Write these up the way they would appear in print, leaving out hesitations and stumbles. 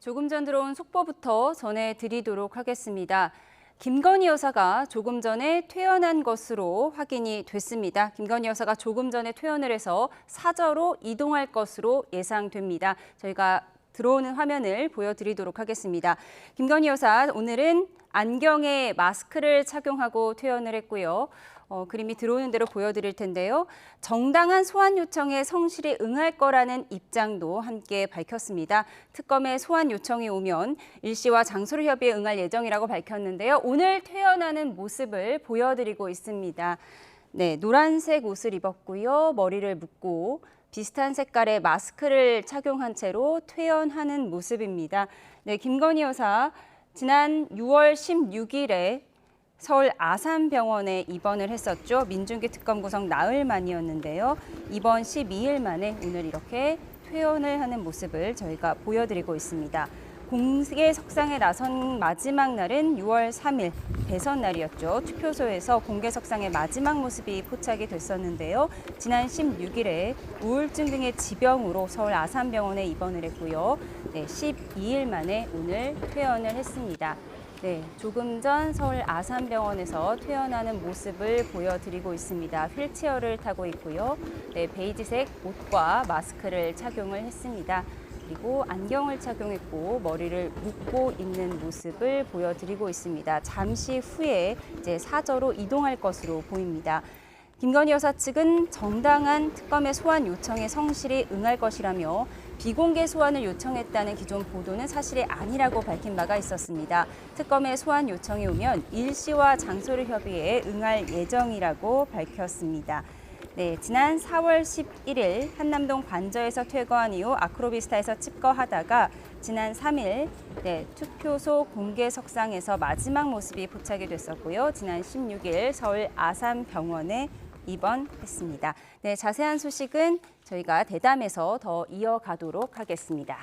조금 전 들어온 속보부터 전해드리도록 하겠습니다. 김건희 여사가 조금 전에 퇴원한 것으로 확인이 됐습니다. 김건희 여사가 조금 전에 퇴원을 해서 사저로 이동할 것으로 예상됩니다. 저희가 들어오는 화면을 보여드리도록 하겠습니다. 김건희 여사 오늘은 안경에 마스크를 착용하고 퇴원을 했고요. 그림이 들어오는 대로 보여드릴 텐데요. 정당한 소환 요청에 성실히 응할 거라는 입장도 함께 밝혔습니다. 특검의 소환 요청이 오면 일시와 장소를 협의에 응할 예정이라고 밝혔는데요. 오늘 퇴원하는 모습을 보여드리고 있습니다. 네, 노란색 옷을 입었고요. 머리를 묶고 비슷한 색깔의 마스크를 착용한 채로 퇴원하는 모습입니다. 네, 김건희 여사 지난 6월 16일에 서울 아산병원에 입원을 했었죠. 민중기 특검 구성 나흘 만이었는데요. 입원 12일 만에 오늘 이렇게 퇴원을 하는 모습을 저희가 보여드리고 있습니다. 공개 석상에 나선 마지막 날은 6월 3일 대선 날이었죠. 투표소에서 공개 석상의 마지막 모습이 포착이 됐었는데요. 지난 16일에 우울증 등의 지병으로 서울 아산병원에 입원을 했고요. 네, 12일 만에 오늘 퇴원을 했습니다. 네, 조금 전 서울 아산병원에서 퇴원하는 모습을 보여드리고 있습니다. 휠체어를 타고 있고요. 네, 베이지색 옷과 마스크를 착용을 했습니다. 그리고 안경을 착용했고 머리를 묶고 있는 모습을 보여드리고 있습니다. 잠시 후에 이제 사저로 이동할 것으로 보입니다. 김건희 여사 측은 정당한 특검의 소환 요청에 성실히 응할 것이라며 비공개 소환을 요청했다는 기존 보도는 사실이 아니라고 밝힌 바가 있었습니다. 특검의 소환 요청이 오면 일시와 장소를 협의해 응할 예정이라고 밝혔습니다. 네, 지난 4월 11일 한남동 관저에서 퇴거한 이후 아크로비스타에서 칩거하다가 지난 3일 투표소 공개 석상에서 마지막 모습이 포착이 됐었고요. 지난 16일 서울 아산병원에 입원했습니다. 네, 자세한 소식은 저희가 대담에서 더 이어가도록 하겠습니다.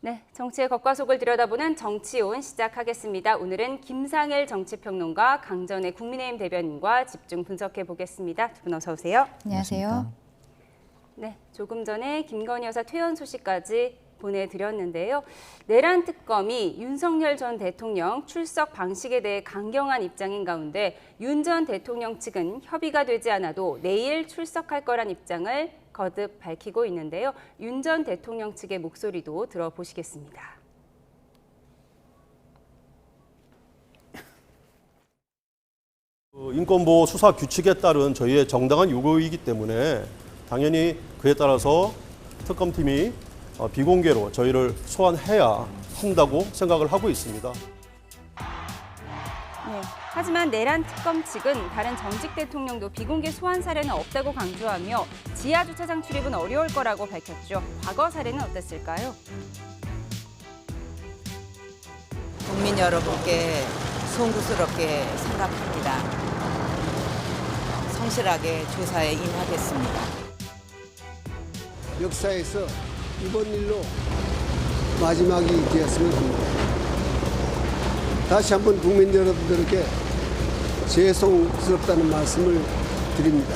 네, 정치의 겉과 속을 들여다보는 정치온 시작하겠습니다. 오늘은 김상일 정치평론가, 강전의 국민의힘 대변인과 집중 분석해 보겠습니다. 두 분 어서 오세요. 안녕하세요. 네, 조금 전에 김건희 여사 퇴원 소식까지 보내드렸는데요. 내란 특검이 윤석열 전 대통령 출석 방식에 대해 강경한 입장인 가운데 윤 전 대통령 측은 협의가 되지 않아도 내일 출석할 거란 입장을 거듭 밝히고 있는데요. 윤 전 대통령 측의 목소리도 들어보시겠습니다. 인권보호 수사 규칙에 따른 저희의 정당한 요구이기 때문에 당연히 그에 따라서 특검팀이 비공개로 저희를 소환해야 한다고 생각을 하고 있습니다. 네, 하지만 내란 특검 측은 다른 전직 대통령도 비공개 소환 사례는 없다고 강조하며 지하 주차장 출입은 어려울 거라고 밝혔죠. 과거 사례는 어땠을까요? 국민 여러분께 송구스럽게 생각합니다. 성실하게 조사에 임하겠습니다. 역사에서 이번 일로 마지막이 되었으면 합니다. 다시 한번 국민 여러분들에게 죄송스럽다는 말씀을 드립니다.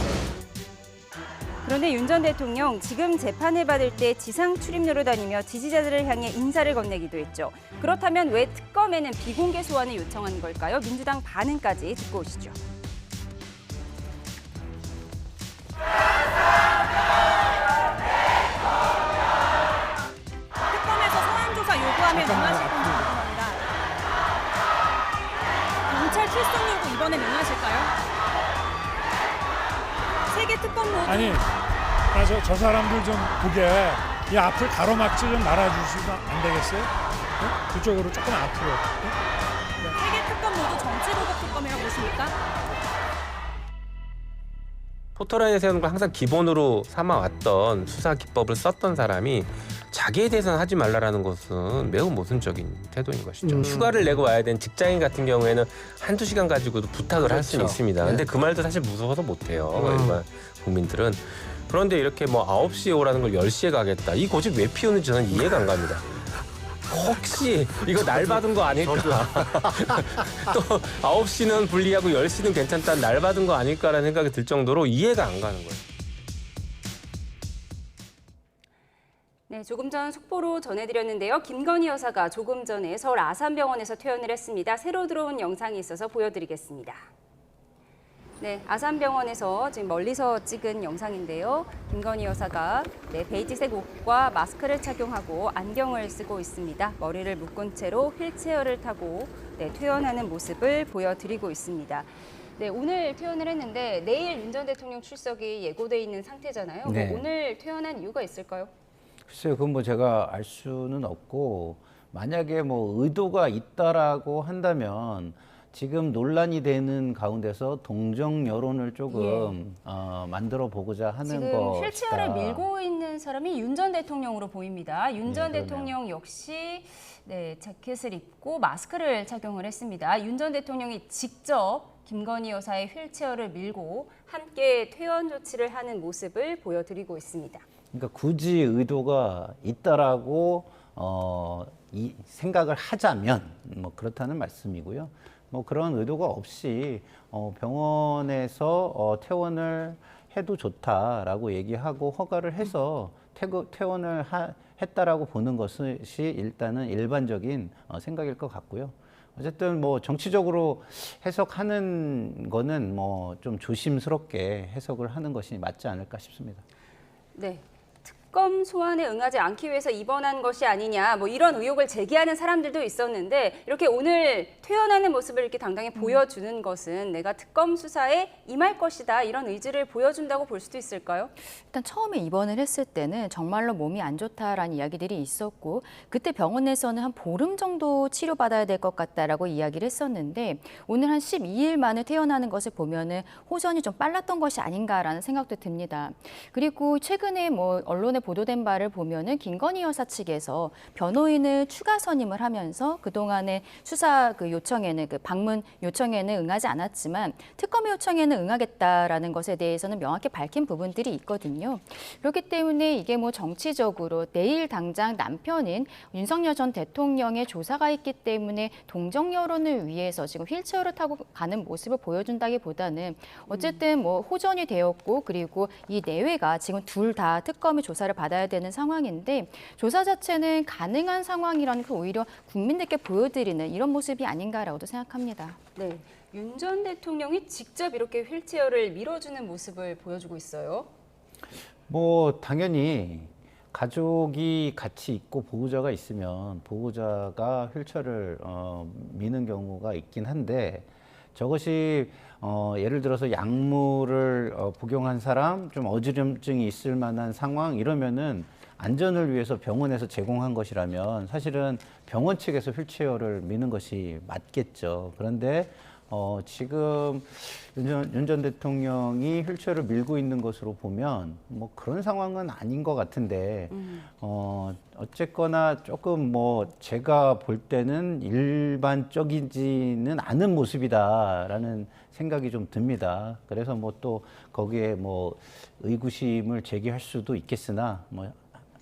그런데 윤 전 대통령 지금 재판을 받을 때 지상 출입료로 다니며 지지자들을 향해 인사를 건네기도 했죠. 그렇다면 왜 특검에는 비공개 소환을 요청한 걸까요? 민주당 반응까지 듣고 오시죠. 특검에서 소환 조사 요구하면 응하실 건지 궁금합니다. 경찰 출석 요구 이번엔 응하실까요? 세계 특검 모두 아니, 저 사람들 좀 보게 이 앞을 가로막지 좀 말아주시면 안 되겠어요? 네? 그쪽으로 조금 앞으로. 네? 세계 특검 모두 정치보복 특검이라고 보십니까? 포토라인에 세우는 걸 항상 기본으로 삼아왔던 수사 기법을 썼던 사람이 자기에 대해서는 하지 말라라는 것은 매우 모순적인 태도인 것이죠. 휴가를 내고 와야 되는 직장인 같은 경우에는 한두 시간 가지고도 부탁을 할 수는 있습니다. 근데 그 말도 사실 무서워서 못해요. 일반 국민들은. 그런데 이렇게 뭐 9시에 오라는 걸 10시에 가겠다. 이 고집 왜 피우는지 저는 이해가 안 갑니다. 혹시 이거 날 받은 거 아닐까? 또 9시는 불리하고 10시는 괜찮다. 날 받은 거 아닐까라는 생각이 들 정도로 이해가 안 가는 거예요. 네, 조금 전 속보로 전해드렸는데요. 김건희 여사가 조금 전에 서울 아산병원에서 퇴원을 했습니다. 새로 들어온 영상이 있어서 보여드리겠습니다. 네, 아산병원에서 지금 멀리서 찍은 영상인데요. 김건희 여사가 베이지색 옷과 마스크를 착용하고 안경을 쓰고 있습니다. 머리를 묶은 채로 휠체어를 타고 퇴원하는 모습을 보여드리고 있습니다. 네, 오늘 퇴원을 했는데 내일 윤 전 대통령 출석이 예고돼 있는 상태잖아요. 네. 뭐 오늘 퇴원한 이유가 있을까요? 글쎄요, 그건 뭐 제가 알 수는 없고 만약에 뭐 의도가 있다라고 한다면 지금 논란이 되는 가운데서 동정 여론을 조금 만들어 보고자 하는 지금 것이다. 휠체어를 밀고 있는 사람이 윤 전 대통령으로 보입니다. 윤 전 그러네요. 대통령 역시 자켓을 입고 마스크를 착용을 했습니다. 윤 전 대통령이 직접 김건희 여사의 휠체어를 밀고 함께 퇴원 조치를 하는 모습을 보여드리고 있습니다. 그러니까 굳이 의도가 있다라고 이 생각을 하자면 뭐 그렇다는 말씀이고요. 뭐 그런 의도가 없이 병원에서 퇴원을 해도 좋다라고 얘기하고 허가를 해서 퇴원을 했다라고 보는 것이 일단은 일반적인 생각일 것 같고요. 어쨌든 뭐 정치적으로 해석하는 거는 뭐 좀 조심스럽게 해석을 하는 것이 맞지 않을까 싶습니다. 네. 특검 소환에 응하지 않기 위해서 입원한 것이 아니냐, 뭐 이런 의혹을 제기하는 사람들도 있었는데 이렇게 오늘 퇴원하는 모습을 이렇게 당당히 보여주는 것은 내가 특검 수사에 임할 것이다 이런 의지를 보여준다고 볼 수도 있을까요? 일단 처음에 입원을 했을 때는 정말로 몸이 안 좋다라는 이야기들이 있었고 그때 병원에서는 한 보름 정도 치료받아야 될 것 같다라고 이야기를 했었는데 오늘 한 12일 만에 퇴원하는 것을 보면은 호전이 좀 빨랐던 것이 아닌가라는 생각도 듭니다. 그리고 최근에 뭐 언론에 보도된 바를 보면은 김건희 여사 측에서 변호인을 추가 선임을 하면서 그동안의 수사 요청에는 방문 요청에는 응하지 않았지만 특검의 요청에는 응하겠다라는 것에 대해서는 명확히 밝힌 부분들이 있거든요. 그렇기 때문에 이게 뭐 정치적으로 내일 당장 남편인 윤석열 전 대통령의 조사가 있기 때문에 동정 여론을 위해서 지금 휠체어를 타고 가는 모습을 보여준다기보다는 어쨌든 뭐 호전이 되었고 그리고 이 내외가 지금 둘 다 특검의 조사를 받아야 되는 상황인데 조사 자체는 가능한 상황이라는 그 오히려 국민들께 보여드리는 이런 모습이 아닌가라고도 생각합니다. 네, 윤 전 대통령이 직접 이렇게 휠체어를 밀어주는 모습을 보여주고 있어요. 뭐 당연히 가족이 같이 있고 보호자가 있으면 보호자가 휠체어를 미는 경우가 있긴 한데 저것이 예를 들어서 약물을 복용한 사람, 좀 어지럼증이 있을 만한 상황 이러면은 안전을 위해서 병원에서 제공한 것이라면 사실은 병원 측에서 휠체어를 미는 것이 맞겠죠. 그런데 지금 윤 전 대통령이 휠체어를 밀고 있는 것으로 보면 뭐 그런 상황은 아닌 것 같은데 어쨌거나 조금 뭐 제가 볼 때는 일반적이지는 않은 모습이다라는 생각이 좀 듭니다. 그래서 뭐 또 거기에 뭐 의구심을 제기할 수도 있겠으나 뭐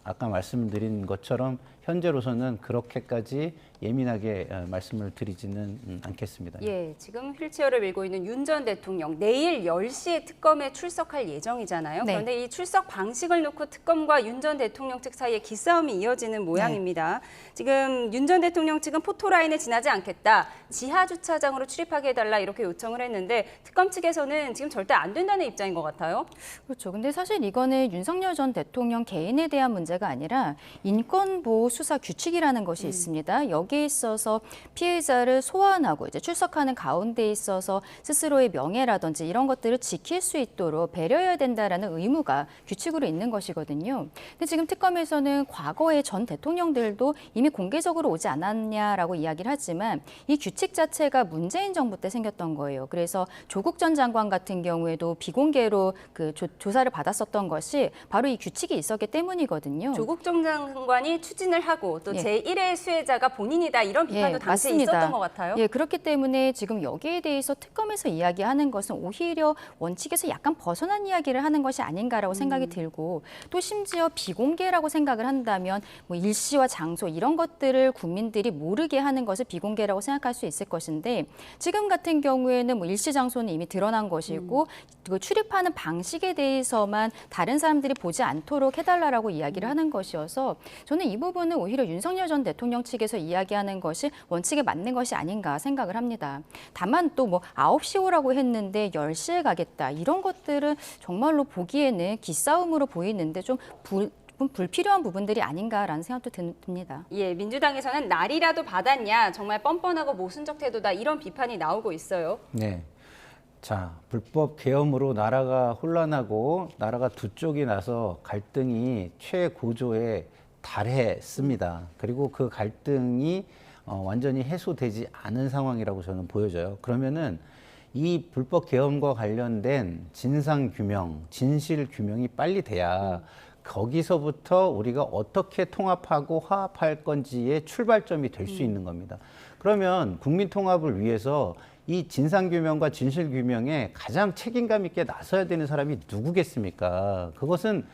아까 말씀드린 것처럼 현재로서는 그렇게까지 예민하게 말씀을 드리지는 않겠습니다. 예, 지금 휠체어를 밀고 있는 윤 전 대통령 내일 10시에 특검에 출석할 예정이잖아요. 네. 그런데 이 출석 방식을 놓고 특검과 윤 전 대통령 측 사이에 기싸움이 이어지는 모양입니다. 지금 윤 전 대통령 측은 포토라인을 지나지 않겠다. 지하 주차장으로 출입하게 해달라 이렇게 요청을 했는데 특검 측에서는 지금 절대 안 된다는 입장인 것 같아요. 그렇죠. 근데 사실 이거는 윤석열 전 대통령 개인에 대한 문제가 아니라 인권보호 수사 규칙이라는 것이 있습니다. 여기에 있어서 피해자를 소환하고 이제 출석하는 가운데 있어서 스스로의 명예라든지 이런 것들을 지킬 수 있도록 배려해야 된다라는 의무가 규칙으로 있는 것이거든요. 근데 지금 특검에서는 과거의 전 대통령들도 이미 공개적으로 오지 않았냐라고 이야기를 하지만 이 규칙 자체가 문재인 정부 때 생겼던 거예요. 그래서 조국 전 장관 같은 경우에도 비공개로 그 조사를 받았었던 것이 바로 이 규칙이 있었기 때문이거든요. 조국 전 장관이 추진을 하고 또 예. 제1의 수혜자가 본인이다 이런 비판도 당시에 있었던 것 같아요. 예, 그렇기 때문에 지금 여기에 대해서 특검에서 이야기하는 것은 오히려 원칙에서 약간 벗어난 이야기를 하는 것이 아닌가라고 생각이 들고 또 심지어 비공개라고 생각을 한다면 뭐 일시와 장소 이런 것들을 국민들이 모르게 하는 것을 비공개라고 생각할 수 있을 것인데 지금 같은 경우에는 뭐 일시 장소는 이미 드러난 것이고 그 출입하는 방식에 대해서만 다른 사람들이 보지 않도록 해달라고 이야기를 하는 것이어서 저는 이 부분은 오히려 윤석열 전 대통령 측에서 이야기하는 것이 원칙에 맞는 것이 아닌가 생각을 합니다. 다만 또 뭐 9시 오라고 했는데 10시에 가겠다 이런 것들은 정말로 보기에는 기싸움으로 보이는데 좀 불필요한 부분들이 아닌가라는 생각도 듭니다. 예, 민주당에서는 날이라도 받았냐, 정말 뻔뻔하고 모순적 태도다 이런 비판이 나오고 있어요. 네. 자, 불법 계엄으로 나라가 혼란하고 나라가 두 쪽이 나서 갈등이 최고조에 달했습니다. 그리고 그 갈등이 완전히 해소되지 않은 상황이라고 저는 보여져요. 그러면은 이 불법 계엄과 관련된 진상 규명, 진실 규명이 빨리 돼야 거기서부터 우리가 어떻게 통합하고 화합할 건지의 출발점이 될 수 있는 겁니다. 그러면 국민 통합을 위해서 이 진상규명과 진실규명에 가장 책임감 있게 나서야 되는 사람이 누구겠습니까? 그것은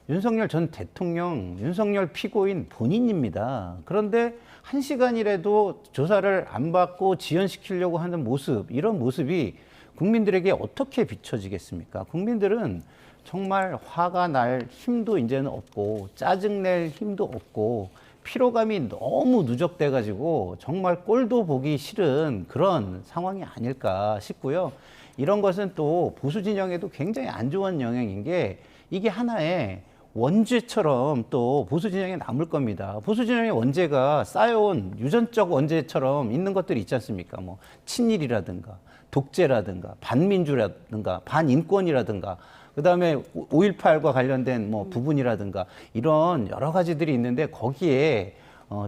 윤석열 전 대통령, 윤석열 피고인 본인입니다. 그런데 1시간이라도 조사를 안 받고 지연시키려고 하는 모습, 이런 모습이 국민들에게 어떻게 비춰지겠습니까? 국민들은 정말 화가 날 힘도 이제는 없고 짜증낼 힘도 없고 피로감이 너무 누적돼가지고 정말 꼴도 보기 싫은 그런 상황이 아닐까 싶고요. 이런 것은 또 보수 진영에도 굉장히 안 좋은 영향인 게 이게 하나의 원죄처럼 또 보수 진영에 남을 겁니다. 보수 진영의 원죄가 쌓여온 유전적 원죄처럼 있는 것들이 있지 않습니까? 뭐 친일이라든가 독재라든가 반민주라든가 반인권이라든가 그다음에 5.18과 관련된 뭐 부분이라든가 이런 여러 가지들이 있는데 거기에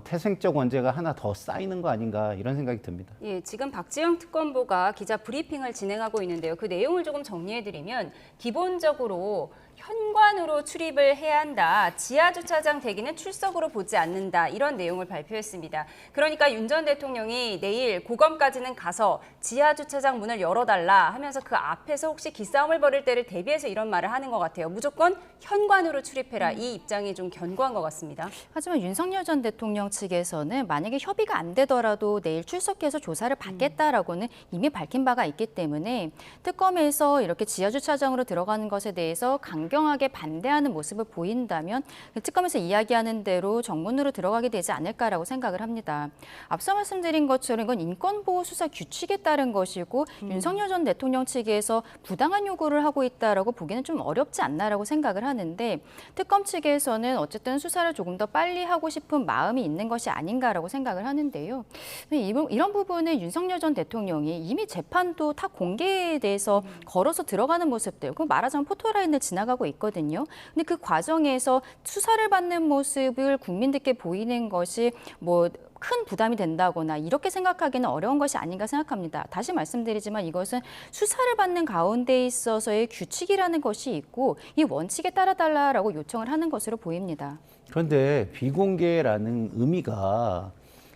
태생적 원죄가 하나 더 쌓이는 거 아닌가 이런 생각이 듭니다. 예, 지금 박지영 특검보가 기자 브리핑을 진행하고 있는데요. 그 내용을 조금 정리해드리면 기본적으로 현관으로 출입을 해야 한다. 지하주차장 대기는 출석으로 보지 않는다. 이런 내용을 발표했습니다. 그러니까 윤 전 대통령이 내일 고검까지는 가서 지하주차장 문을 열어달라 하면서 그 앞에서 혹시 기싸움을 벌일 때를 대비해서 이런 말을 하는 것 같아요. 무조건 현관으로 출입해라. 이 입장이 좀 견고한 것 같습니다. 하지만 윤석열 전 대통령 측에서는 만약에 협의가 안 되더라도 내일 출석해서 조사를 받겠다라고는 이미 밝힌 바가 있기 때문에 특검에서 이렇게 지하주차장으로 들어가는 것에 대해서 강경하게 반대하는 모습을 보인다면 특검에서 이야기하는 대로 정문으로 들어가게 되지 않을까라고 생각을 합니다. 앞서 말씀드린 것처럼 이건 인권보호 수사 규칙에 따른 것이고 윤석열 전 대통령 측에서 부당한 요구를 하고 있다라고 보기는 좀 어렵지 않나라고 생각을 하는데 특검 측에서는 어쨌든 수사를 조금 더 빨리 하고 싶은 마음이 있는 것이 아닌가라고 생각을 하는데요. 이런 부분은 윤석열 전 대통령이 이미 재판도 타 공개에 대해서 걸어서 들어가는 모습들, 그 말하자면 포토라인을 지나가고 있거든요. 근데 그 과정에서 수사를 받는 모습을 국민들께 보이는 것이 뭐 큰 부담이 된다거나 이렇게 생각하기는 어려운 것이 아닌가 생각합니다. 다시 말씀드리지만 이것은 수사를 받는 가운데 있어서의 규칙이라는 것이 있고 이 원칙에 따라달라라고 요청을 하는 것으로 보입니다. 그런데 비공개라는 의미가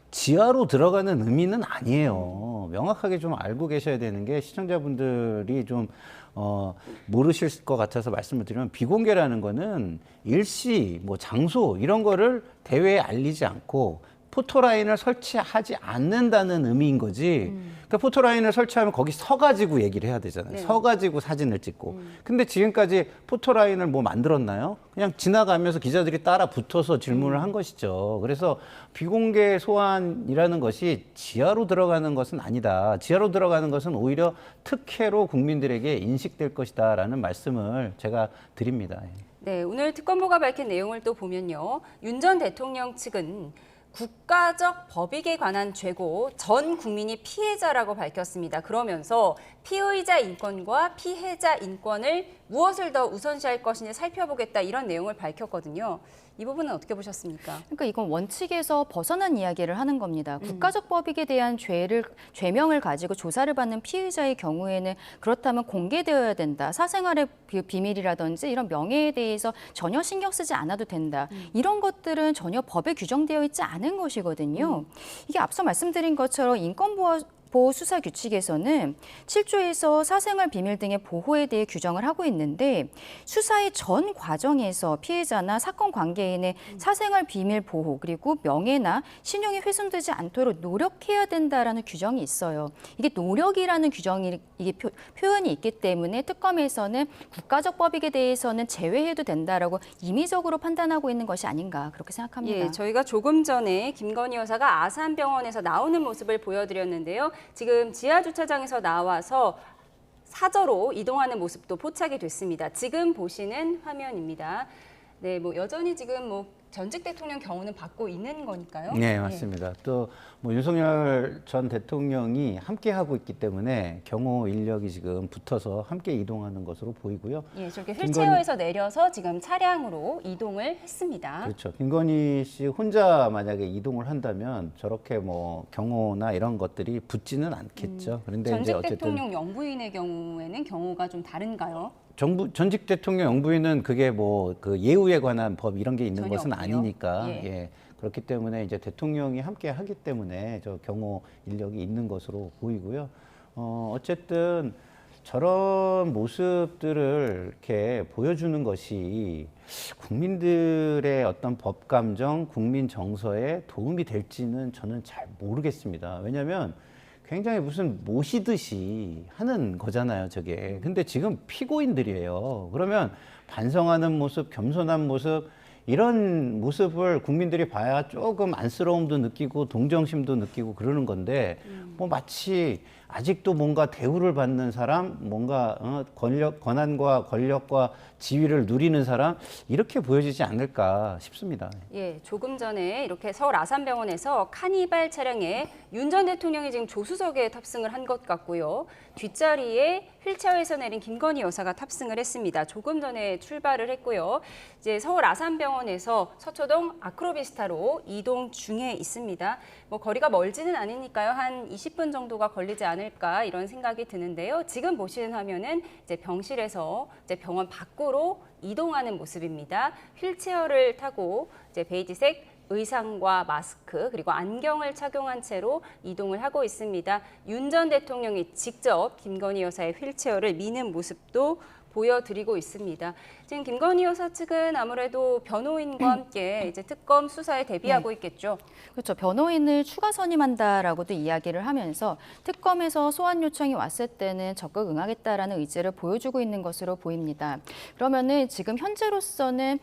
지하로 들어가는 의미는 아니에요. 명확하게 좀 알고 계셔야 되는 게 시청자분들이 좀 모르실 것 같아서 말씀을 드리면 비공개라는 거는 일시, 뭐 장소 이런 거를 대외에 알리지 않고 포토라인을 설치하지 않는다는 의미인 거지. 그러니까 포토라인을 설치하면 거기 서가지고 얘기를 해야 되잖아요. 네. 서가지고 사진을 찍고. 근데 지금까지 포토라인을 뭐 만들었나요? 그냥 지나가면서 기자들이 따라 붙어서 질문을 한 것이죠. 그래서 비공개 소환이라는 것이 지하로 들어가는 것은 아니다. 지하로 들어가는 것은 오히려 특혜로 국민들에게 인식될 것이다라는 말씀을 제가 드립니다. 네, 오늘 특검보가 밝힌 내용을 또 보면요. 윤 전 대통령 측은 국가적 법익에 관한 죄고 전 국민이 피해자라고 밝혔습니다. 그러면서 피의자 인권과 피해자 인권을 무엇을 더 우선시할 것인지 살펴보겠다 이런 내용을 밝혔거든요. 이 부분은 어떻게 보셨습니까? 그러니까 이건 원칙에서 벗어난 이야기를 하는 겁니다. 국가적 법익에 대한 죄명을 가지고 조사를 받는 피의자의 경우에는 그렇다면 공개되어야 된다. 사생활의 비밀이라든지 이런 명예에 대해서 전혀 신경 쓰지 않아도 된다. 이런 것들은 전혀 법에 규정되어 있지 않은 것이거든요. 이게 앞서 말씀드린 것처럼 인권보호 국보 수사 규칙에서는 7조에서 사생활 비밀 등의 보호에 대해 규정을 하고 있는데 수사의 전 과정에서 피해자나 사건 관계인의 사생활 비밀 보호 그리고 명예나 신용이 훼손되지 않도록 노력해야 된다라는 규정이 있어요. 이게 노력이라는 규정이 이게 표현이 있기 때문에 특검에서는 국가적 법익에 대해서는 제외해도 된다라고 임의적으로 판단하고 있는 것이 아닌가 그렇게 생각합니다. 예, 저희가 조금 전에 김건희 여사가 아산병원에서 나오는 모습을 보여드렸는데요. 지금 지하주차장에서 나와서 사저로 이동하는 모습도 포착이 됐습니다. 지금 보시는 화면입니다. 네, 뭐 여전히 지금 뭐 전직 대통령 경호는 받고 있는 거니까요. 네, 맞습니다. 또 뭐 윤석열 전 대통령이 함께 하고 있기 때문에 경호 인력이 지금 붙어서 함께 이동하는 것으로 보이고요. 예, 저렇게 휠체어에서 내려서 지금 차량으로 이동을 했습니다. 그렇죠. 김건희 씨 혼자 만약에 이동을 한다면 저렇게 뭐 경호나 이런 것들이 붙지는 않겠죠. 그런데 이제 전직 어쨌든 대통령 영부인의 경우에는 경우가 좀 다른가요? 전직 대통령 영부인은 그게 뭐 그 예우에 관한 법 이런 게 있는 전혀 것은 없고요. 아니니까 예. 예. 그렇기 때문에 이제 대통령이 함께 하기 때문에 저 경호 인력이 있는 것으로 보이고요. 어쨌든 저런 모습들을 이렇게 보여주는 것이 국민들의 어떤 법 감정, 국민 정서에 도움이 될지는 저는 잘 모르겠습니다. 왜냐하면 굉장히 무슨 모시듯이 하는 거잖아요, 저게. 근데 지금 피고인들이에요. 그러면 반성하는 모습, 겸손한 모습, 이런 모습을 국민들이 봐야 조금 안쓰러움도 느끼고 동정심도 느끼고 그러는 건데 뭐 마치 아직도 뭔가 대우를 받는 사람, 뭔가 권한과 권력과 지위를 누리는 사람 이렇게 보여지지 않을까 싶습니다. 예, 조금 전에 이렇게 서울 아산병원에서 카니발 차량에 윤 전 대통령이 지금 조수석에 탑승을 한 것 같고요. 뒷자리에 휠체어에서 내린 김건희 여사가 탑승을 했습니다. 조금 전에 출발을 했고요. 이제 서울 아산병원에서 서초동 아크로비스타로 이동 중에 있습니다. 뭐 거리가 멀지는 않으니까요. 한 20분 정도가 걸리지 않을까 이런 생각이 드는데요. 지금 보시는 화면은 이제 병실에서 이제 병원 밖으로 이동하는 모습입니다. 휠체어를 타고 이제 베이지색 의상과 마스크 그리고 안경을 착용한 채로 이동을 하고 있습니다. 윤 전 대통령이 직접 김건희 여사의 휠체어를 미는 모습도 보여드리고 있습니다. 지금 김건희 여사 측은 아무래도 변호인과 함께 이제 특검 수사에 대비하고 있겠죠. 그렇죠. 변호인을 추가 선임한다라고도 이야기를 하면서 특검에서 소환 요청이 왔을 때는 적극 응하겠다라는 의지를 보여주고 있는 것으로 보입니다. 그러면은 지금 현재로서는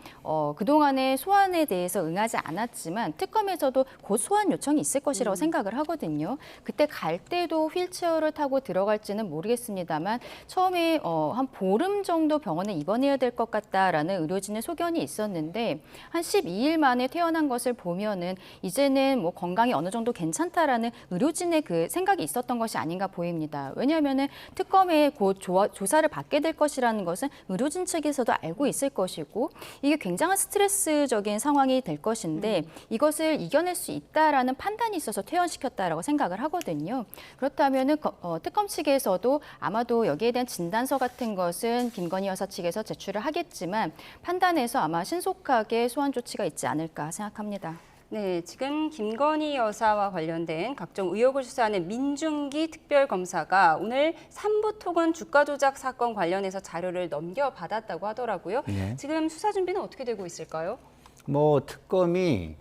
그동안의 소환에 대해서 응하지 않았지만 특검에서도 곧 소환 요청이 있을 것이라고 생각을 하거든요. 그때 갈 때도 휠체어를 타고 들어갈지는 모르겠습니다만 처음에 한 보름 정도 병원에 입원해야 될 것 같다라는 의료진의 소견이 있었는데 한 12일 만에 퇴원한 것을 보면은 이제는 뭐 건강이 어느 정도 괜찮다라는 의료진의 그 생각이 있었던 것이 아닌가 보입니다. 왜냐하면은 특검에 곧 조사를 받게 될 것이라는 것은 의료진 측에서도 알고 있을 것이고 이게 굉장한 스트레스적인 상황이 될 것인데 이것을 이겨낼 수 있다라는 판단이 있어서 퇴원시켰다라고 생각을 하거든요. 그렇다면은 특검 측에서도 아마도 여기에 대한 진단서 같은 것은 김건희 여사 측에서 제출을 하겠지만 판단해서 아마 신속하게 소환 조치가 있지 않을까 생각합니다. 네, 지금 김건희 여사와 관련된 각종 의혹을 수사하는 민중기 특별검사가 오늘 삼부토건 주가 조작 사건 관련해서 자료를 넘겨받았다고 하더라고요. 네. 지금 수사 준비는 어떻게 되고 있을까요? 뭐 특검이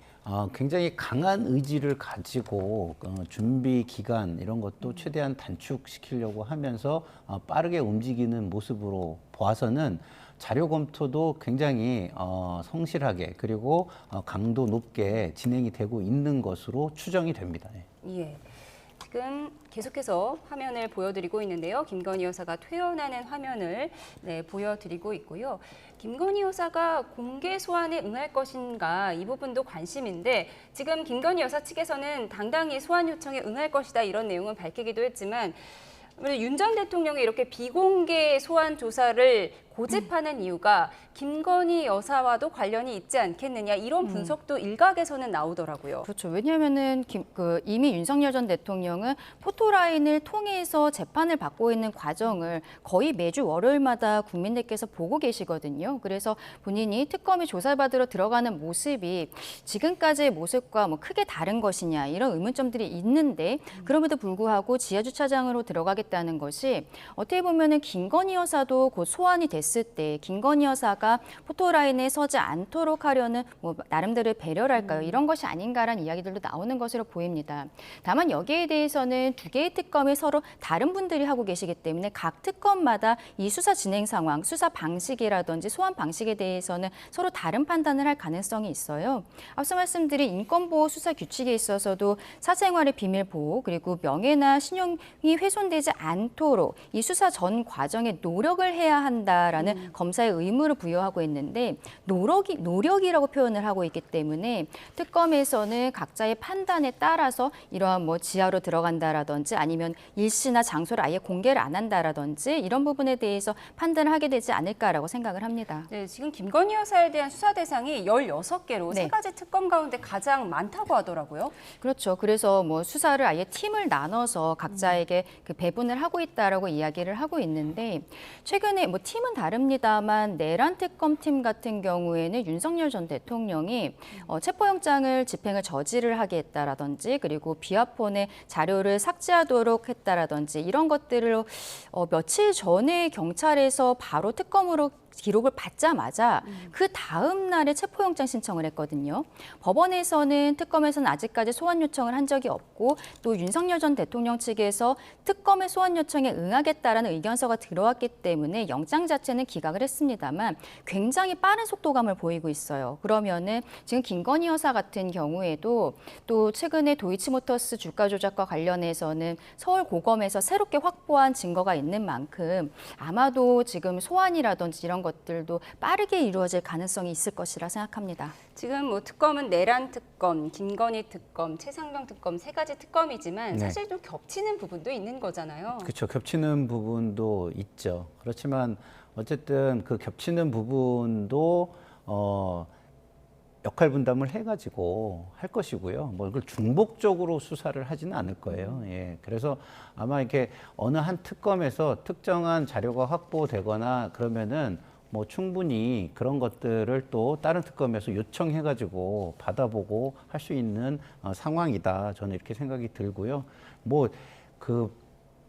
굉장히 강한 의지를 가지고 준비 기간 이런 것도 최대한 단축시키려고 하면서 빠르게 움직이는 모습으로 봐서는 자료 검토도 굉장히 성실하게 그리고 강도 높게 진행이 되고 있는 것으로 추정이 됩니다. 예. 지금 계속해서 화면을 보여드리고 있는데요. 김건희 여사가 퇴원하는 화면을 보여드리고 있고요. 김건희 여사가 공개 소환에 응할 것인가 이 부분도 관심인데 지금 김건희 여사 측에서는 당당히 소환 요청에 응할 것이다 이런 내용은 밝히기도 했지만 윤 전 대통령이 이렇게 비공개 소환 조사를 고집하는 이유가 김건희 여사와도 관련이 있지 않겠느냐 이런 분석도 일각에서는 나오더라고요. 그렇죠. 왜냐하면은 이미 윤석열 전 대통령은 포토라인을 통해서 재판을 받고 있는 과정을 거의 매주 월요일마다 국민들께서 보고 계시거든요. 그래서 본인이 특검이 조사받으러 들어가는 모습이 지금까지의 모습과 뭐 크게 다른 것이냐 이런 의문점들이 있는데 그럼에도 불구하고 지하주차장으로 들어가겠다는 것이 어떻게 보면은 김건희 여사도 곧 소환이 됐을 때 김건희 여사가 포토라인에 서지 않도록 하려는 뭐 나름대로의 배려랄까요? 이런 것이 아닌가라는 이야기들도 나오는 것으로 보입니다. 다만 여기에 대해서는 두 개의 특검이 서로 다른 분들이 하고 계시기 때문에 각 특검마다 이 수사 진행 상황, 수사 방식이라든지 소환 방식에 대해서는 서로 다른 판단을 할 가능성이 있어요. 앞서 말씀드린 인권보호 수사 규칙에 있어서도 사생활의 비밀 보호 그리고 명예나 신용이 훼손되지 않도록 이 수사 전 과정에 노력을 해야 한다라는 검사의 의무를 부여하고 있는데 노력이라고 표현을 하고 있기 때문에 특검에서는 각자의 판단에 따라서 이러한 뭐 지하로 들어간다라든지 아니면 일시나 장소를 아예 공개를 안 한다라든지 이런 부분에 대해서 판단을 하게 되지 않을까라고 생각을 합니다. 네, 지금 김건희 여사에 대한 수사 대상이 16개로 네. 세 가지 특검 가운데 가장 많다고 하더라고요. 그렇죠. 그래서 뭐 수사를 아예 팀을 나눠서 각자에게 그 배분을 하고 있다라고 이야기를 하고 있는데 최근에 뭐 팀은 다릅니다만 내란 특검팀 같은 경우에는 윤석열 전 대통령이 체포영장을 집행을 저지를 하게 했다라든지 그리고 비화폰의 자료를 삭제하도록 했다라든지 이런 것들을 며칠 전에 경찰에서 바로 특검으로 기록을 받자마자 그 다음 날에 체포영장 신청을 했거든요. 법원에서는 특검에서는 아직까지 소환 요청을 한 적이 없고 또 윤석열 전 대통령 측에서 특검의 소환 요청에 응하겠다라는 의견서가 들어왔기 때문에 영장 자체는 기각을 했습니다만 굉장히 빠른 속도감을 보이고 있어요. 그러면은 지금 김건희 여사 같은 경우에도 또 최근에 도이치모터스 주가 조작과 관련해서는 서울고검에서 새롭게 확보한 증거가 있는 만큼 아마도 지금 소환이라든지 이런 것들도 빠르게 이루어질 가능성이 있을 것이라 생각합니다. 지금 뭐 특검은 내란 특검, 김건희 특검, 최상병 특검 세 가지 특검이지만 네. 사실 좀 겹치는 부분도 있는 거잖아요. 그렇죠. 겹치는 부분도 있죠. 그렇지만 어쨌든 그 겹치는 부분도 역할 분담을 해가지고 할 것이고요. 뭐 이걸 중복적으로 수사를 하지는 않을 거예요. 예. 그래서 아마 이렇게 어느 한 특검에서 특정한 자료가 확보되거나 그러면은 뭐 충분히 그런 것들을 또 다른 특검에서 요청해가지고 받아보고 할 수 있는 상황이다. 저는 이렇게 생각이 들고요. 뭐 그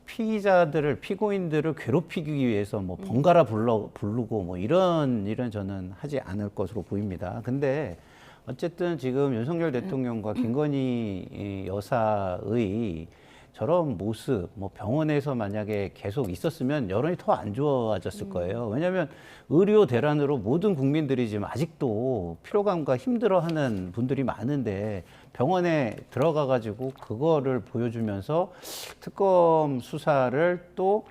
피고인들을 괴롭히기 위해서 뭐 번갈아 부르고 뭐 이런 일은 저는 하지 않을 것으로 보입니다. 근데 어쨌든 지금 윤석열 대통령과 김건희 여사의 저런 모습, 뭐 병원에서 만약에 계속 있었으면 여론이 더 안 좋아졌을 거예요. 왜냐하면 의료 대란으로 모든 국민들이 지금 아직도 피로감과 힘들어하는 분들이 많은데 병원에 들어가가지고 그거를 보여주면서 특검 수사를 또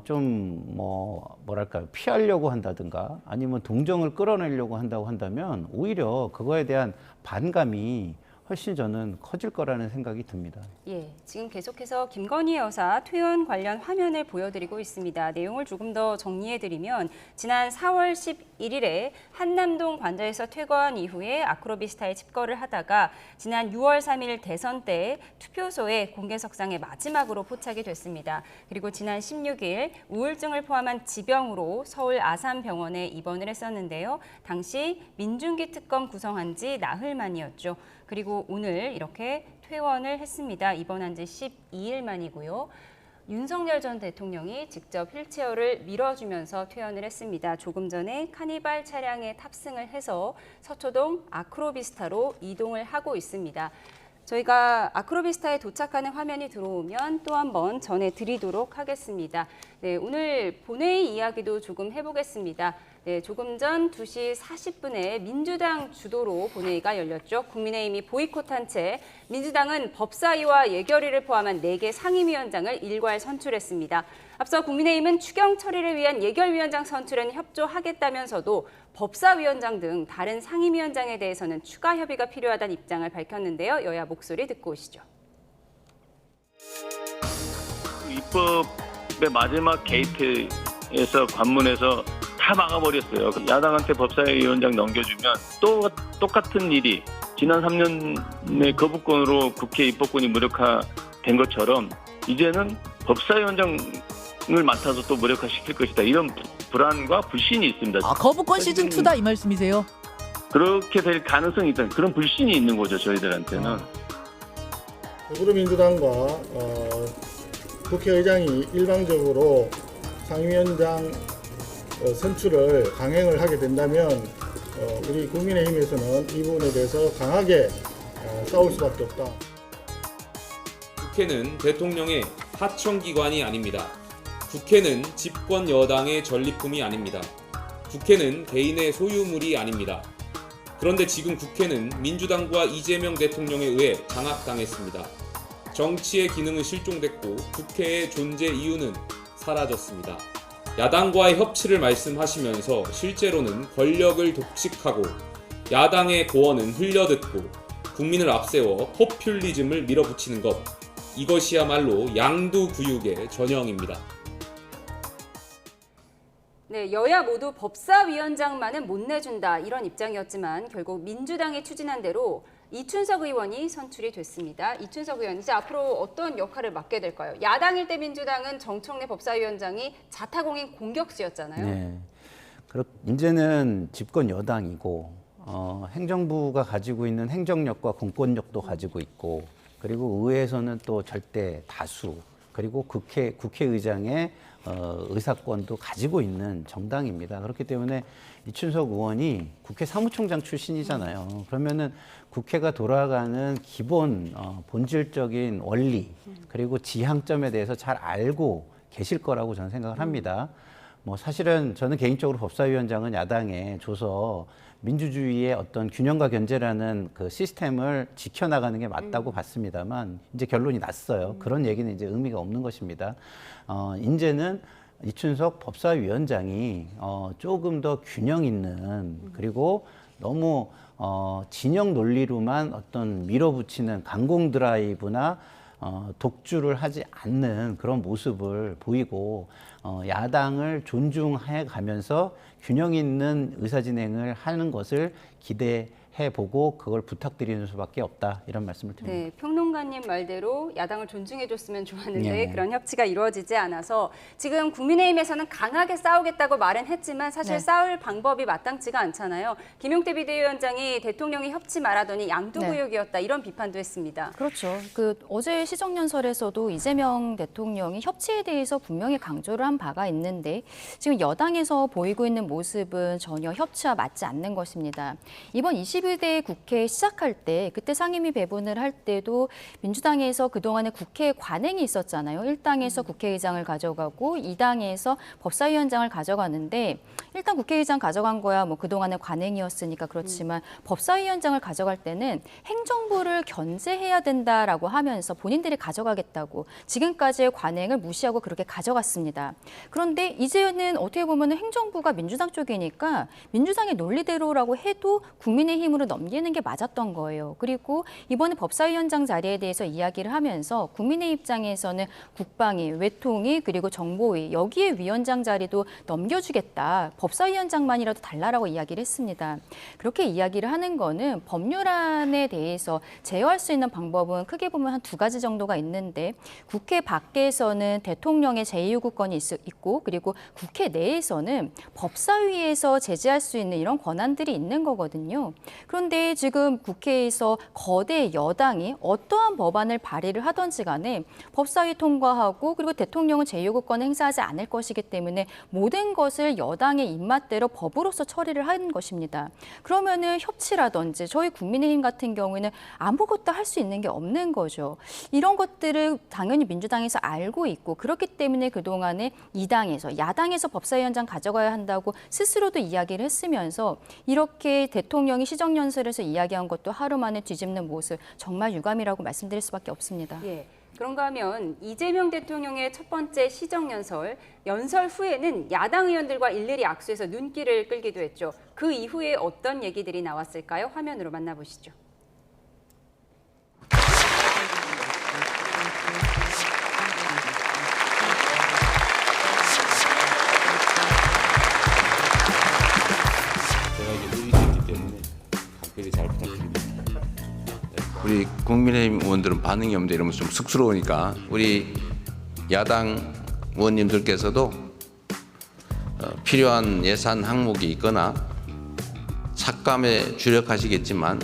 좀 뭐랄까요 피하려고 한다든가 아니면 동정을 끌어내려고 한다고 한다면 오히려 그거에 대한 반감이 훨씬 저는 커질 거라는 생각이 듭니다. 예, 지금 계속해서 김건희 여사 퇴원 관련 화면을 보여드리고 있습니다. 내용을 조금 더 정리해드리면 지난 4월 11일에 한남동 관저에서 퇴거한 이후에 아크로비스타에 집거를 하다가 지난 6월 3일 대선 때 투표소에 공개석상에 마지막으로 포착이 됐습니다. 그리고 지난 16일 우울증을 포함한 지병으로 서울 아산병원에 입원을 했었는데요. 당시 민중기 특검 구성한 지 나흘 만이었죠. 그리고 오늘 이렇게 퇴원을 했습니다. 입원한 지 12일 만이고요. 윤석열 전 대통령이 직접 휠체어를 밀어주면서 퇴원을 했습니다. 조금 전에 카니발 차량에 탑승을 해서 서초동 아크로비스타로 이동을 하고 있습니다. 저희가 아크로비스타에 도착하는 화면이 들어오면 또 한번 전해드리도록 하겠습니다. 네, 오늘 본회의 이야기도 조금 해보겠습니다. 네, 조금 전 2시 40분에 민주당 주도로 본회의가 열렸죠. 국민의힘이 보이콧한 채 민주당은 법사위와 예결위를 포함한 4개 상임위원장을 일괄 선출했습니다. 앞서 국민의힘은 추경 처리를 위한 예결위원장 선출엔 협조하겠다면서도 법사위원장 등 다른 상임위원장에 대해서는 추가 협의가 필요하다는 입장을 밝혔는데요. 여야 목소리 듣고 오시죠. 입법의 마지막 게이트에서 관문에서 다 막아버렸어요. 야당한테 법사위원장 넘겨주면 또 똑같은 일이 지난 3년의 거부권으로 국회 입법권이 무력화된 것처럼 이제는 법사위원장을 맡아서 또 무력화시킬 것이다. 이런 불안과 불신이 있습니다. 거부권 시즌 2다 이 말씀이세요? 그렇게 될 가능성이 있다. 그런 불신이 있는 거죠. 저희들한테는. 더불어민주당과 국회의장이 일방적으로 상임위원장 선출을 강행을 하게 된다면 우리 국민의힘에서는 이 부분에 대해서 강하게 싸울 수밖에 없다. 국회는 대통령의 하청기관이 아닙니다. 국회는 집권 여당의 전리품이 아닙니다. 국회는 개인의 소유물이 아닙니다. 그런데 지금 국회는 민주당과 이재명 대통령에 의해 장악당했습니다. 정치의 기능은 실종됐고 국회의 존재 이유는 사라졌습니다. 야당과의 협치를 말씀하시면서 실제로는 권력을 독식하고 야당의 고언은 흘려듣고 국민을 앞세워 포퓰리즘을 밀어붙이는 것, 이것이야말로 양두구육의 전형입니다. 네, 여야 모두 법사위원장만은 못 내준다 이런 입장이었지만 결국 민주당이 추진한 대로 이춘석 의원이 선출이 됐습니다. 이춘석 의원 이제 앞으로 어떤 역할을 맡게 될까요? 야당일 때 민주당은 정청래 법사위원장이 자타공인 공격수였잖아요. 네. 이제는 집권 여당이고 행정부가 가지고 있는 행정력과 공권력도 가지고 있고 그리고 의회에서는 또 절대 다수 그리고 국회의장의 의사권도 가지고 있는 정당입니다. 그렇기 때문에 이춘석 의원이 국회 사무총장 출신이잖아요. 그러면은 국회가 돌아가는 기본 본질적인 원리 그리고 지향점에 대해서 잘 알고 계실 거라고 저는 생각을 합니다. 뭐 사실은 저는 개인적으로 법사위원장은 야당에 줘서 민주주의의 어떤 균형과 견제라는 그 시스템을 지켜나가는 게 맞다고 봤습니다만 이제 결론이 났어요. 그런 얘기는 이제 의미가 없는 것입니다. 이제는 이춘석 법사위원장이 조금 더 균형 있는 그리고 너무 진영 논리로만 어떤 밀어붙이는 강공 드라이브나 독주를 하지 않는 그런 모습을 보이고 야당을 존중해 가면서 균형 있는 의사진행을 하는 것을 기대해보고 그걸 부탁드리는 수밖에 없다 이런 말씀을 드립니다. 네, 평론가님 말대로 야당을 존중해줬으면 좋았는데 네. 그런 협치가 이루어지지 않아서 지금 국민의힘에서는 강하게 싸우겠다고 말은 했지만 사실 네. 싸울 방법이 마땅치가 않잖아요. 김용태 비대위원장이 대통령이 협치 말하더니 양두구역이었다 이런 비판도 했습니다. 그렇죠. 어제 시정연설에서도 이재명 대통령이 협치에 대해서 분명히 강조를 한 바가 있는데 지금 여당에서 보이고 있는 모습은 전혀 협치와 맞지 않는 것입니다. 이번 21대 국회 시작할 때 그때 상임위 배분을 할 때도 민주당에서 그동안에 국회 관행이 있었잖아요. 1당에서 국회의장을 가져가고 2당에서 법사위원장을 가져가는데 일단 국회의장 가져간 거야 뭐 그동안의 관행이었으니까 그렇지만 법사위원장을 가져갈 때는 행정부를 견제해야 된다라고 하면서 본인들이 가져가겠다고 지금까지의 관행을 무시하고 그렇게 가져갔습니다. 그런데 이제는 어떻게 보면 행정부가 민주당 쪽이니까 민주당의 논리대로라고 해도 국민의힘으로 넘기는 게 맞았던 거예요. 그리고 이번에 법사위원장 자리에 대해서 이야기를 하면서 국민의 입장에서는 국방위, 외통위 그리고 정보위 여기에 위원장 자리도 넘겨주겠다. 법사위원장만이라도 달라라고 이야기를 했습니다. 그렇게 이야기를 하는 거는 법률안에 대해서 제어할 수 있는 방법은 크게 보면 한 2가지 정도가 있는데 국회 밖에서는 대통령의 제2요구권이 있고 그리고 국회 내에서는 법사위에서 제재할 수 있는 이런 권한들이 있는 거거든요. 그런데 지금 국회에서 거대 여당이 어떠한 법안을 발의를 하든지 간에 법사위 통과하고 그리고 대통령은 제2요구권을 행사하지 않을 것이기 때문에 모든 것을 여당의 입맛대로 법으로서 처리를 하는 것입니다. 그러면은 협치라든지 저희 국민의힘 같은 경우에는 아무것도 할 수 있는 게 없는 거죠. 이런 것들을 당연히 민주당에서 알고 있고 그렇기 때문에 그동안에 2당에서 야당에서 법사위원장 가져가야 한다고 스스로도 이야기를 했으면서 이렇게 대통령이 시정연설에서 이야기한 것도 하루 만에 뒤집는 모습 정말 유감이라고 말씀드릴 수밖에 없습니다. 예. 그런가 하면 이재명 대통령의 첫 번째 시정연설, 연설 후에는 야당 의원들과 일일이 악수해서 눈길을 끌기도 했죠. 그 이후에 어떤 얘기들이 나왔을까요? 화면으로 만나보시죠. 국민의힘 의원들은 반응이 없는데 이러면서 좀 쑥스러우니까 우리 야당 의원님들께서도 필요한 예산 항목이 있거나 삭감에 주력하시겠지만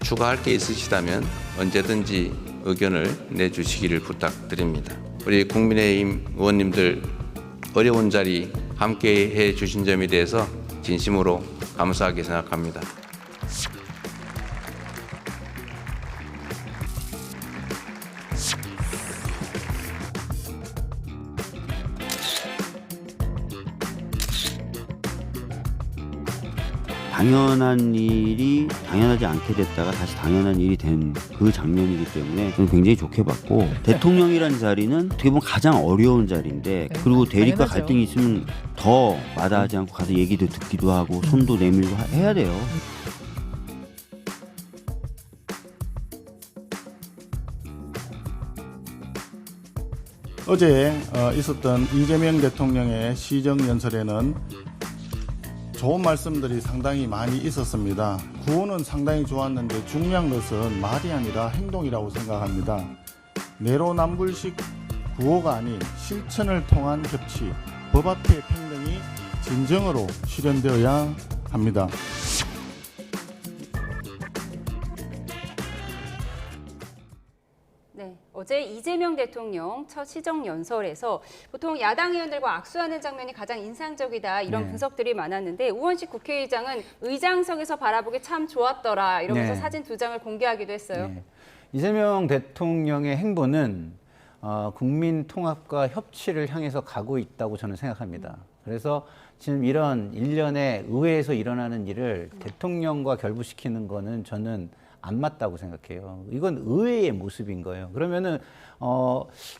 추가할 게 있으시다면 언제든지 의견을 내주시기를 부탁드립니다. 우리 국민의힘 의원님들 어려운 자리 함께 해 주신 점에 대해서 진심으로 감사하게 생각합니다. 당연한 일이 당연하지 않게 됐다가 다시 당연한 일이 된 그 장면이기 때문에 저는 굉장히 좋게 봤고, 대통령이라는 자리는 어떻게 보면 가장 어려운 자리인데, 그리고 대립과 당연하죠. 갈등이 있으면 더 마다하지 않고 가서 얘기도 듣기도 하고 손도 내밀고 해야 돼요. 어제 있었던 이재명 대통령의 시정연설에는 좋은 말씀들이 상당히 많이 있었습니다. 구호는 상당히 좋았는데 중요한 것은 말이 아니라 행동이라고 생각합니다. 내로남불식 구호가 아닌 실천을 통한 협치, 법 앞의 평등이 진정으로 실현되어야 합니다. 네, 어제 이재명 대통령 첫 시정연설에서 보통 야당 의원들과 악수하는 장면이 가장 인상적이다 이런 네. 분석들이 많았는데 우원식 국회의장은 의장석에서 바라보기 참 좋았더라 이러면서 네. 사진 2장을 공개하기도 했어요. 네. 이재명 대통령의 행보는 국민 통합과 협치를 향해서 가고 있다고 저는 생각합니다. 그래서 지금 이런 일련의 의회에서 일어나는 일을 대통령과 결부시키는 거는 저는 안 맞다고 생각해요. 이건 의회의 모습인 거예요. 그러면은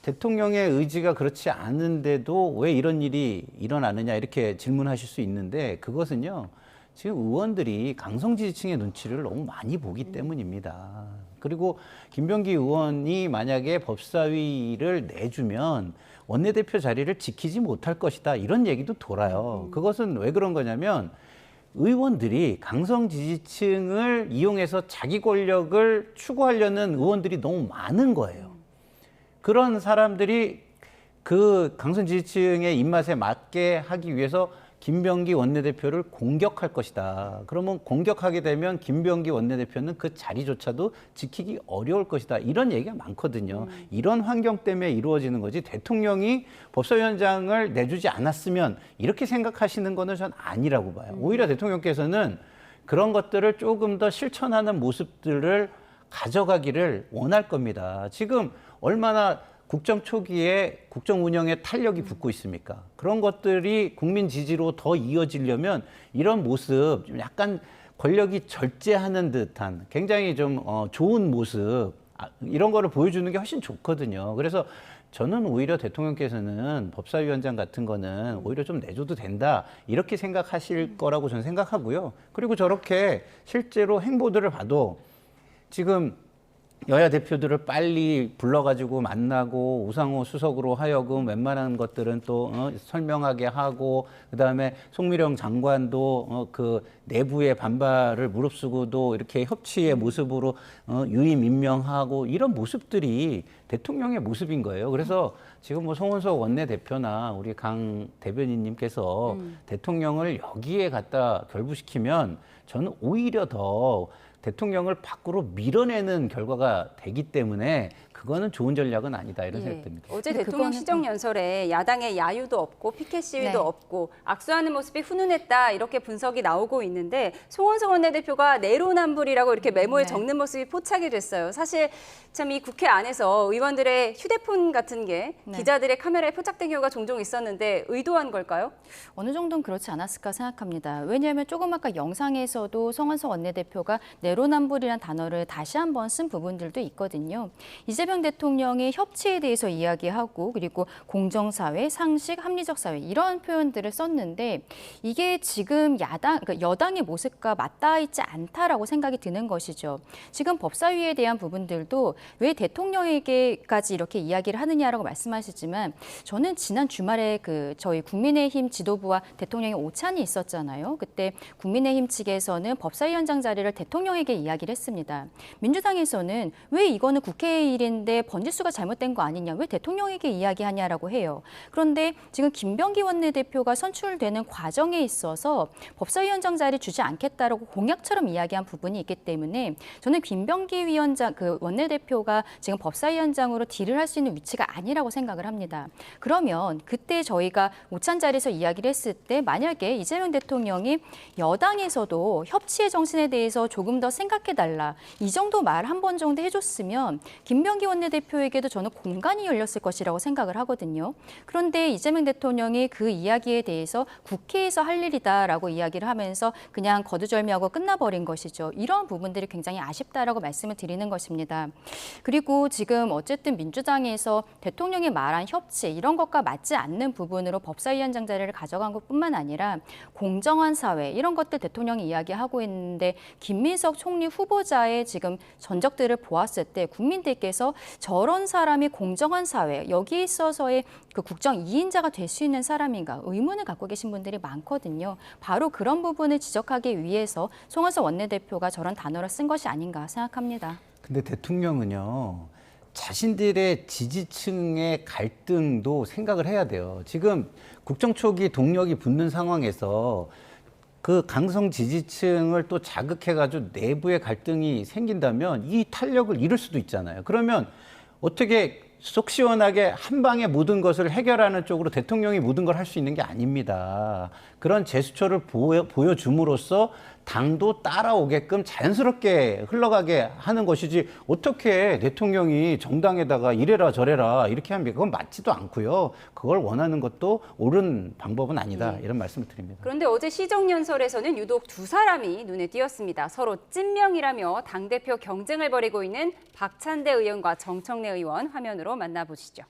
대통령의 의지가 그렇지 않은데도 왜 이런 일이 일어나느냐 이렇게 질문하실 수 있는데, 그것은요 지금 의원들이 강성 지지층의 눈치를 너무 많이 보기 때문입니다. 그리고 김병기 의원이 만약에 법사위를 내주면 원내대표 자리를 지키지 못할 것이다 이런 얘기도 돌아요. 그것은 왜 그런 거냐면 의원들이 강성 지지층을 이용해서 자기 권력을 추구하려는 의원들이 너무 많은 거예요. 그런 사람들이 그 강성 지지층의 입맛에 맞게 하기 위해서 김병기 원내대표를 공격할 것이다. 그러면 공격하게 되면 김병기 원내대표는 그 자리조차도 지키기 어려울 것이다. 이런 얘기가 많거든요. 이런 환경 때문에 이루어지는 거지, 대통령이 법사위원장을 내주지 않았으면 이렇게 생각하시는 거는 전 아니라고 봐요. 오히려 대통령께서는 그런 것들을 조금 더 실천하는 모습들을 가져가기를 원할 겁니다. 지금 얼마나 국정 초기에 국정 운영에 탄력이 붙고 있습니까? 그런 것들이 국민 지지로 더 이어지려면 이런 모습, 좀 약간 권력이 절제하는 듯한 굉장히 좀 좋은 모습, 이런 거를 보여주는 게 훨씬 좋거든요. 그래서 저는 오히려 대통령께서는 법사위원장 같은 거는 오히려 좀 내줘도 된다 이렇게 생각하실 거라고 저는 생각하고요. 그리고 저렇게 실제로 행보들을 봐도 지금 여야 대표들을 빨리 불러가지고 만나고 우상호 수석으로 하여금 웬만한 것들은 또 설명하게 하고, 그다음에 송미령 장관도 그 내부의 반발을 무릅쓰고도 이렇게 협치의 모습으로 유임 임명하고, 이런 모습들이 대통령의 모습인 거예요. 그래서 지금 뭐 송원석 원내대표나 우리 강 대변인님께서 대통령을 여기에 갖다 결부시키면 저는 오히려 더 대통령을 밖으로 밀어내는 결과가 되기 때문에 그거는 좋은 전략은 아니다 이런 생각이 듭니다. 어제 대통령 시정연설에 야당의 야유도 없고 피켓 시위도 없고 악수하는 모습이 훈훈했다 이렇게 분석이 나오고 있는데, 송원석 원내대표가 내로남불이라고 이렇게 메모에 적는 모습이 포착이 됐어요. 사실 참 이 국회 안에서 의원들의 휴대폰 같은 게 기자들의 카메라에 포착된 경우가 종종 있었는데 의도한 걸까요? 어느 정도는 그렇지 않았을까 생각합니다. 왜냐하면 조금 아까 영상에서도 송원석 원내대표가 내로남불이라는 단어를 다시 한번 쓴 부분들도 있거든요. 이재명 이재명 대통령의 협치에 대해서 이야기하고 그리고 공정사회, 상식, 합리적 사회 이런 표현들을 썼는데 이게 지금 그러니까 여당의 모습과 맞닿아 있지 않다라고 생각이 드는 것이죠. 지금 법사위에 대한 부분들도 왜 대통령에게까지 이렇게 이야기를 하느냐라고 말씀하시지만 저는 지난 주말에 저희 국민의힘 지도부와 대통령의 오찬이 있었잖아요. 그때 국민의힘 측에서는 법사위원장 자리를 대통령에게 이야기를 했습니다. 민주당에서는 왜 이거는 국회의 일인데 번지수가 잘못된 거 아니냐, 왜 대통령에게 이야기하냐라고 해요. 그런데 지금 김병기 원내대표가 선출되는 과정에 있어서 법사위원장 자리 주지 않겠다라고 공약처럼 이야기한 부분이 있기 때문에 저는 김병기 위원장 원내대표가 지금 법사위원장으로 딜을 할 수 있는 위치가 아니라고 생각을 합니다. 그러면 그때 저희가 오찬 자리에서 이야기를 했을 때 만약에 이재명 대통령이 여당에서도 협치의 정신에 대해서 조금 더 생각해달라 이 정도 말 한 번 정도 해줬으면 김병기 원내대표에게도 저는 공간이 열렸을 것이라고 생각을 하거든요. 그런데 이재명 대통령이 그 이야기에 대해서 국회에서 할 일이다라고 이야기를 하면서 그냥 거두절미하고 끝나버린 것이죠. 이런 부분들이 굉장히 아쉽다라고 말씀을 드리는 것입니다. 그리고 지금 어쨌든 민주당에서 대통령이 말한 협치 이런 것과 맞지 않는 부분으로 법사위원장 자리를 가져간 것뿐만 아니라 공정한 사회 이런 것들 대통령이 이야기하고 있는데 김민석 총리 후보자의 지금 전적들을 보았을 때 국민들께서 저런 사람이 공정한 사회 여기에 있어서의 그 국정 2인자가 될 수 있는 사람인가 의문을 갖고 계신 분들이 많거든요. 바로 그런 부분을 지적하기 위해서 송원석 원내대표가 저런 단어를 쓴 것이 아닌가 생각합니다. 근데 대통령은요. 자신들의 지지층의 갈등도 생각을 해야 돼요. 지금 국정 초기 동력이 붙는 상황에서 그 강성 지지층을 또 자극해가지고 내부의 갈등이 생긴다면 이 탄력을 잃을 수도 있잖아요. 그러면 어떻게 속 시원하게 한 방에 모든 것을 해결하는 쪽으로 대통령이 모든 걸 할 수 있는 게 아닙니다. 그런 제스처를 보여줌으로써 당도 따라오게끔 자연스럽게 흘러가게 하는 것이지 어떻게 대통령이 정당에다가 이래라 저래라 이렇게 하면 그건 맞지도 않고요. 그걸 원하는 것도 옳은 방법은 아니다. 이런 말씀을 드립니다. 그런데 어제 시정연설에서는 유독 두 사람이 눈에 띄었습니다. 서로 찐명이라며 당대표 경쟁을 벌이고 있는 박찬대 의원과 정청래 의원 화면으로 만나보시죠.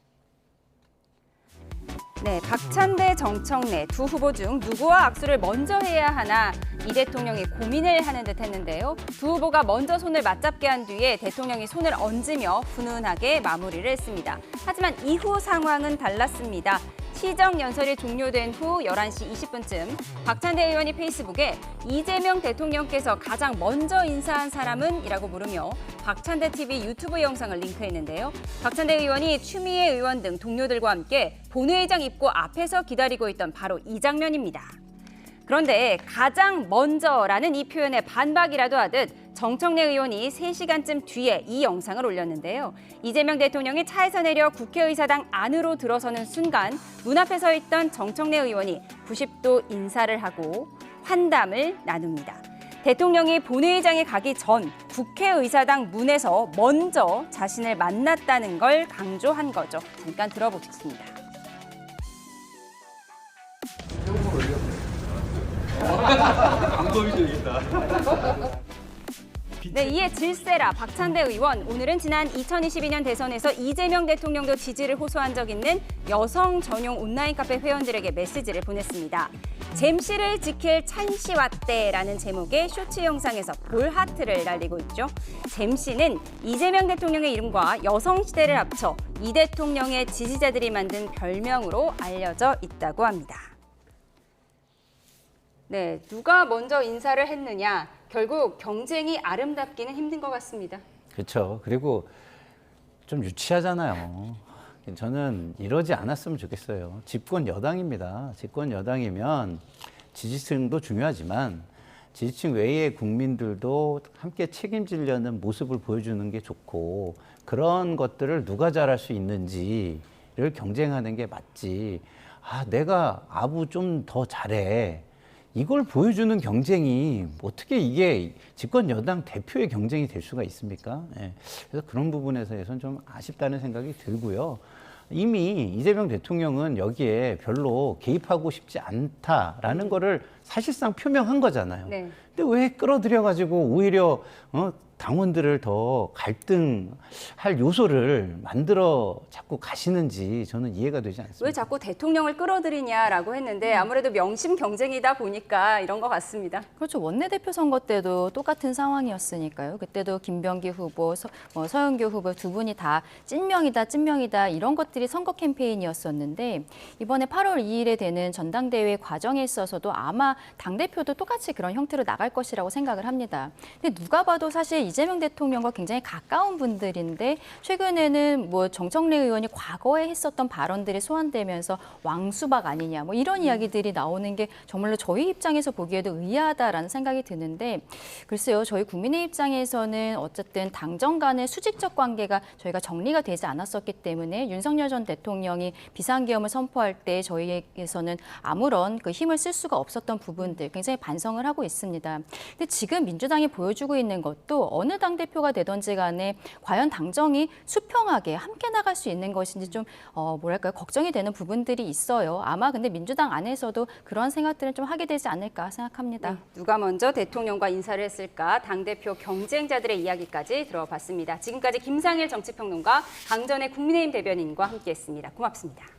네, 박찬대, 정청래 두 후보 중 누구와 악수를 먼저 해야 하나 이 대통령이 고민을 하는 듯 했는데요. 두 후보가 먼저 손을 맞잡게 한 뒤에 대통령이 손을 얹으며 훈훈하게 마무리를 했습니다. 하지만 이후 상황은 달랐습니다. 시정연설이 종료된 후 11시 20분쯤 박찬대 의원이 페이스북에 이재명 대통령께서 가장 먼저 인사한 사람은? 이라고 물으며 박찬대 TV 유튜브 영상을 링크했는데요. 박찬대 의원이 추미애 의원 등 동료들과 함께 본회의장 입구 앞에서 기다리고 있던 바로 이 장면입니다. 그런데 가장 먼저라는 이 표현에 반박이라도 하듯 정청래 의원이 3시간쯤 뒤에 이 영상을 올렸는데요. 이재명 대통령이 차에서 내려 국회의사당 안으로 들어서는 순간 문 앞에 서 있던 정청래 의원이 90도 인사를 하고 환담을 나눕니다. 대통령이 본회의장에 가기 전 국회의사당 문에서 먼저 자신을 만났다는 걸 강조한 거죠. 잠깐 들어보겠습니다. 방법이 되겠다. 네, 이에 질세라 박찬대 의원, 오늘은 지난 2022년 대선에서 이재명 대통령도 지지를 호소한 적 있는 여성 전용 온라인 카페 회원들에게 메시지를 보냈습니다. 잼씨를 지킬 찬씨 왔대라는 제목의 쇼츠 영상에서 볼하트를 날리고 있죠. 잼씨는 이재명 대통령의 이름과 여성시대를 합쳐 이 대통령의 지지자들이 만든 별명으로 알려져 있다고 합니다. 네, 누가 먼저 인사를 했느냐, 결국 경쟁이 아름답기는 힘든 것 같습니다. 그렇죠. 그리고 좀 유치하잖아요. 저는 이러지 않았으면 좋겠어요. 집권 여당입니다. 집권 여당이면 지지층도 중요하지만 지지층 외의 국민들도 함께 책임지려는 모습을 보여주는 게 좋고 그런 것들을 누가 잘할 수 있는지를 경쟁하는 게 맞지. 아, 내가 아부 좀 더 잘해. 이걸 보여주는 경쟁이 어떻게 이게 집권 여당 대표의 경쟁이 될 수가 있습니까? 예. 그래서 그런 부분에서는 좀 아쉽다는 생각이 들고요. 이미 이재명 대통령은 여기에 별로 개입하고 싶지 않다라는 거를 사실상 표명한 거잖아요. 네. 근데 왜 끌어들여가지고 오히려 당원들을 더 갈등할 요소를 만들어 자꾸 가시는지 저는 이해가 되지 않습니다. 왜 자꾸 대통령을 끌어들이냐라고 했는데 아무래도 명심 경쟁이다 보니까 이런 것 같습니다. 그렇죠. 원내대표 선거 때도 똑같은 상황이었으니까요. 그때도 김병기 후보, 서영교 후보 두 분이 다 찐명이다 이런 것들이 선거 캠페인이었었는데 이번에 8월 2일에 되는 전당대회 과정에 있어서도 아마 당대표도 똑같이 그런 형태로 나갈 것이라고 생각을 합니다. 근데 누가 봐도 사실 이재명 대통령과 굉장히 가까운 분들인데 최근에는 뭐 정청래 의원이 과거에 했었던 발언들이 소환되면서 왕수박 아니냐 뭐 이런 이야기들이 나오는 게 정말로 저희 입장에서 보기에도 의아하다라는 생각이 드는데 글쎄요. 저희 국민의 입장에서는 어쨌든 당정 간의 수직적 관계가 저희가 정리가 되지 않았었기 때문에 윤석열 전 대통령이 비상계엄을 선포할 때 저희에게서는 아무런 그 힘을 쓸 수가 없었던 부분들 굉장히 반성을 하고 있습니다. 근데 지금 민주당이 보여주고 있는 것도 어느 당대표가 되든지 간에 과연 당정이 수평하게 함께 나갈 수 있는 것인지 좀 뭐랄까요 걱정이 되는 부분들이 있어요. 아마 근데 민주당 안에서도 그런 생각들을 좀 하게 되지 않을까 생각합니다. 네, 누가 먼저 대통령과 인사를 했을까 당대표 경쟁자들의 이야기까지 들어봤습니다. 지금까지 김상일 정치평론가, 강전의 국민의힘 대변인과 함께했습니다. 고맙습니다.